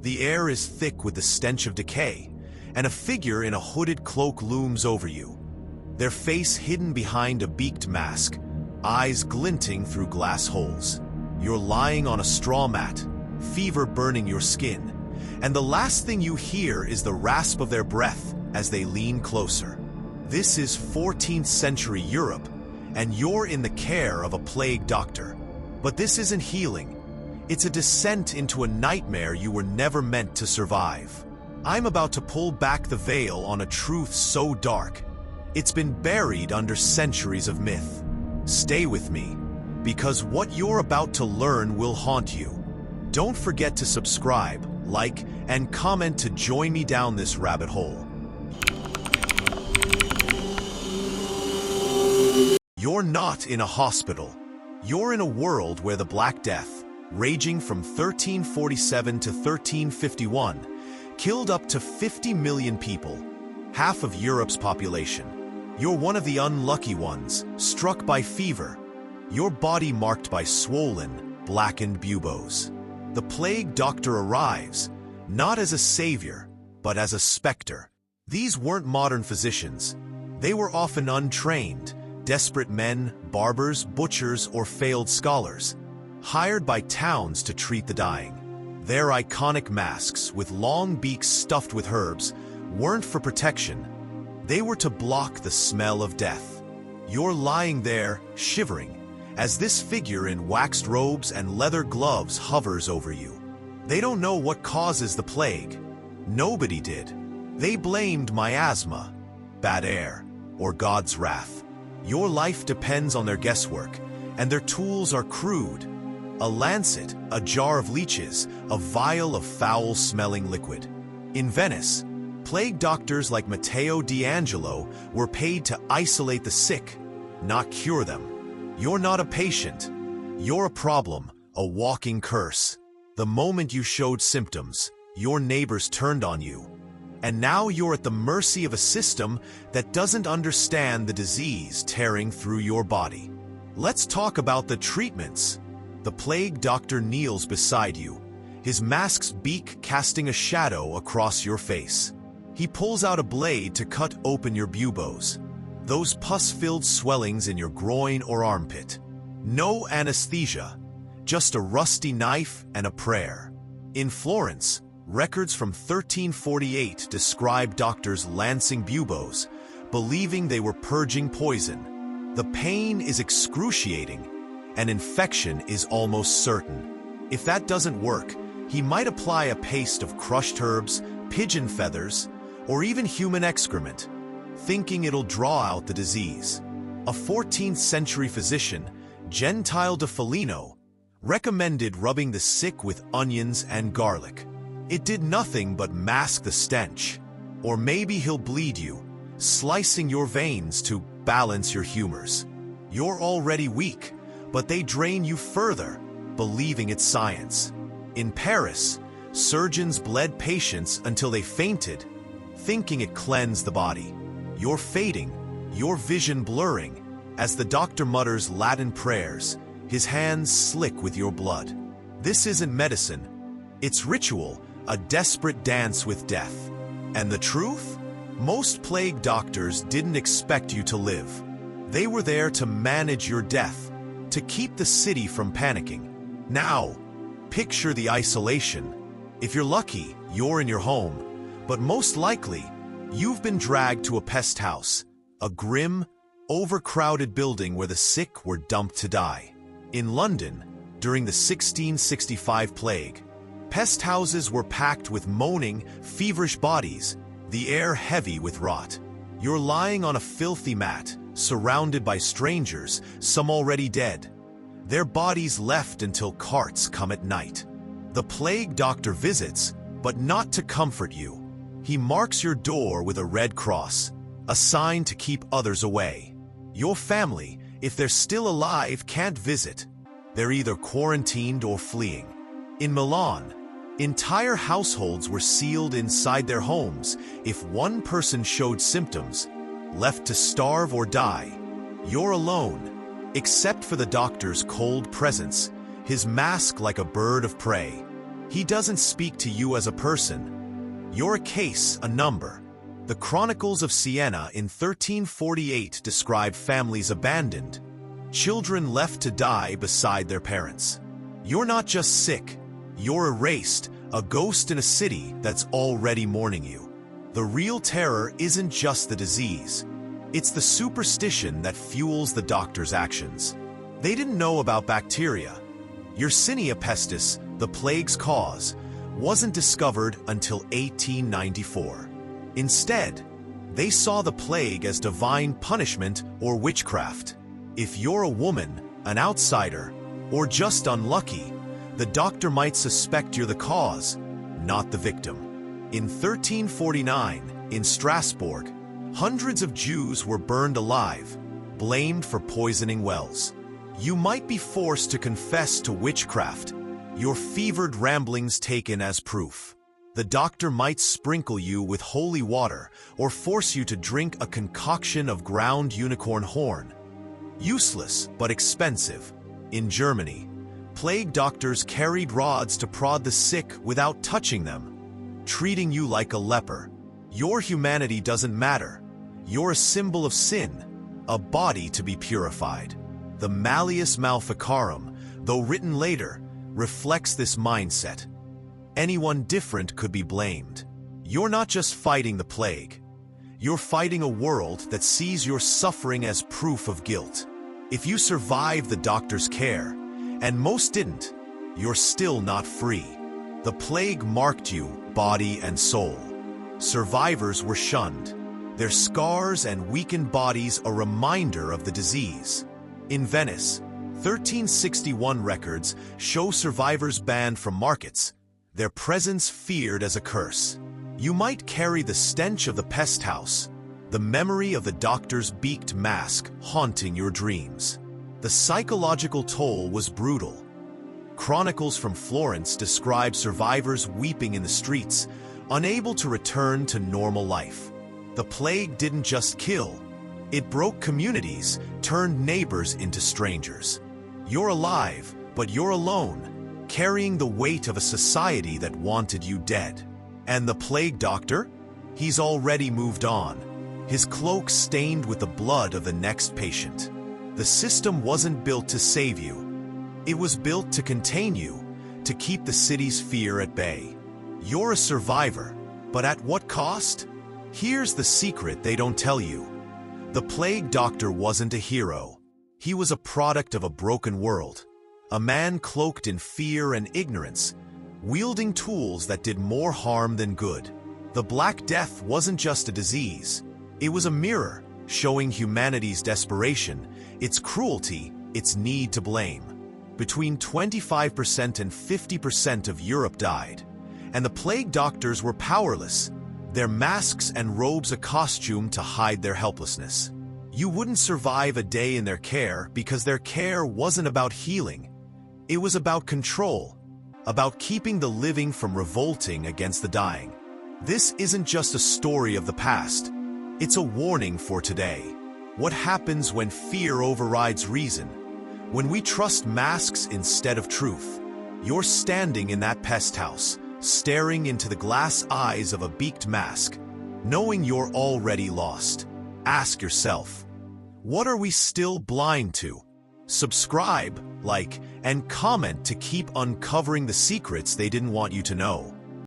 The air is thick with the stench of decay, and a figure in a hooded cloak looms over you. Their face hidden behind a beaked mask, eyes glinting through glass holes. You're lying on a straw mat, fever burning your skin, and the last thing you hear is the rasp of their breath as they lean closer. This is 14th century Europe, and you're in the care of a plague doctor. But this isn't healing. It's a descent into a nightmare you were never meant to survive. I'm about to pull back the veil on a truth so dark, it's been buried under centuries of myth. Stay with me, because what you're about to learn will haunt you. Don't forget to subscribe, like, and comment to join me down this rabbit hole. You're not in a hospital. You're in a world where the Black Death, raging from 1347 to 1351, killed up to 50 million people, half of Europe's population. You're one of the unlucky ones, struck by fever, your body marked by swollen, blackened buboes. The plague doctor arrives, not as a savior, but as a specter. These weren't modern physicians. They were often untrained, desperate men, barbers, butchers, or failed scholars, hired by towns to treat the dying. Their iconic masks, with long beaks stuffed with herbs, weren't for protection. They were to block the smell of death. You're lying there, shivering, as this figure in waxed robes and leather gloves hovers over you. They don't know what causes the plague. Nobody did. They blamed miasma, bad air, or God's wrath. Your life depends on their guesswork, and their tools are crude. A lancet, a jar of leeches, a vial of foul-smelling liquid. In Venice, plague doctors like Matteo D'Angelo were paid to isolate the sick, not cure them. You're not a patient. You're a problem, a walking curse. The moment you showed symptoms, your neighbors turned on you. And now you're at the mercy of a system that doesn't understand the disease tearing through your body. Let's talk about the treatments. The plague doctor kneels beside you, his mask's beak casting a shadow across your face. He pulls out a blade to cut open your buboes, those pus-filled swellings in your groin or armpit. No anesthesia, just a rusty knife and a prayer. In Florence, records from 1348 describe doctors lancing buboes, believing they were purging poison. The pain is excruciating, and infection is almost certain. If that doesn't work, he might apply a paste of crushed herbs, pigeon feathers, or even human excrement, thinking it'll draw out the disease. A 14th century physician, Gentile de Foligno, recommended rubbing the sick with onions and garlic. It did nothing but mask the stench. Or maybe he'll bleed you, slicing your veins to balance your humors. You're already weak, but they drain you further, believing it's science. In Paris, surgeons bled patients until they fainted, thinking it cleansed the body. You're fading, your vision blurring, as the doctor mutters Latin prayers, his hands slick with your blood. This isn't medicine. It's ritual, a desperate dance with death. And the truth? Most plague doctors didn't expect you to live. They were there to manage your death, to keep the city from panicking. Now, picture the isolation. If you're lucky, you're in your home, but most likely, you've been dragged to a pest house, a grim, overcrowded building where the sick were dumped to die. In London, during the 1665 plague, pest houses were packed with moaning, feverish bodies, the air heavy with rot. You're lying on a filthy mat, surrounded by strangers, some already dead. Their bodies left until carts come at night. The plague doctor visits, but not to comfort you. He marks your door with a red cross, a sign to keep others away. Your family, if they're still alive, can't visit. They're either quarantined or fleeing. In Milan, entire households were sealed inside their homes if one person showed symptoms, left to starve or die. You're alone, except for the doctor's cold presence, his mask like a bird of prey. He doesn't speak to you as a person. You're a case, a number. The Chronicles of Siena in 1348 describe families abandoned, children left to die beside their parents. You're not just sick, you're erased, a ghost in a city that's already mourning you. The real terror isn't just the disease. It's the superstition that fuels the doctor's actions. They didn't know about bacteria. Yersinia pestis, the plague's cause, wasn't discovered until 1894. Instead, they saw the plague as divine punishment or witchcraft. If you're a woman, an outsider, or just unlucky, the doctor might suspect you're the cause, not the victim. In 1349, in Strasbourg, hundreds of Jews were burned alive, blamed for poisoning wells. You might be forced to confess to witchcraft, your fevered ramblings taken as proof. The doctor might sprinkle you with holy water or force you to drink a concoction of ground unicorn horn. Useless but expensive. In Germany, plague doctors carried rods to prod the sick without touching them, treating you like a leper. Your humanity doesn't matter. You're a symbol of sin, a body to be purified. The Malleus Maleficarum, though written later, reflects this mindset. Anyone different could be blamed. You're not just fighting the plague. You're fighting a world that sees your suffering as proof of guilt. If you survive the doctor's care, and most didn't, you're still not free. The plague marked you, body and soul. Survivors were shunned, their scars and weakened bodies a reminder of the disease. In Venice, 1361 records show survivors banned from markets, their presence feared as a curse. You might carry the stench of the pest house, the memory of the doctor's beaked mask haunting your dreams. The psychological toll was brutal. Chronicles from Florence describe survivors weeping in the streets, unable to return to normal life. The plague didn't just kill, it broke communities, turned neighbors into strangers. You're alive, but you're alone, carrying the weight of a society that wanted you dead. And the plague doctor? He's already moved on, his cloak stained with the blood of the next patient. The system wasn't built to save you. It was built to contain you, to keep the city's fear at bay. You're a survivor, but at what cost? Here's the secret they don't tell you. The plague doctor wasn't a hero. He was a product of a broken world. A man cloaked in fear and ignorance, wielding tools that did more harm than good. The Black Death wasn't just a disease. It was a mirror, showing humanity's desperation, its cruelty, its need to blame. Between 25% and 50% of Europe died, and the plague doctors were powerless, their masks and robes a costume to hide their helplessness. You wouldn't survive a day in their care because their care wasn't about healing. It was about control, about keeping the living from revolting against the dying. This isn't just a story of the past. It's a warning for today. What happens when fear overrides reason? When we trust masks instead of truth? You're standing in that pest house, staring into the glass eyes of a beaked mask, knowing you're already lost. Ask yourself, what are we still blind to? Subscribe, like, and comment to keep uncovering the secrets they didn't want you to know.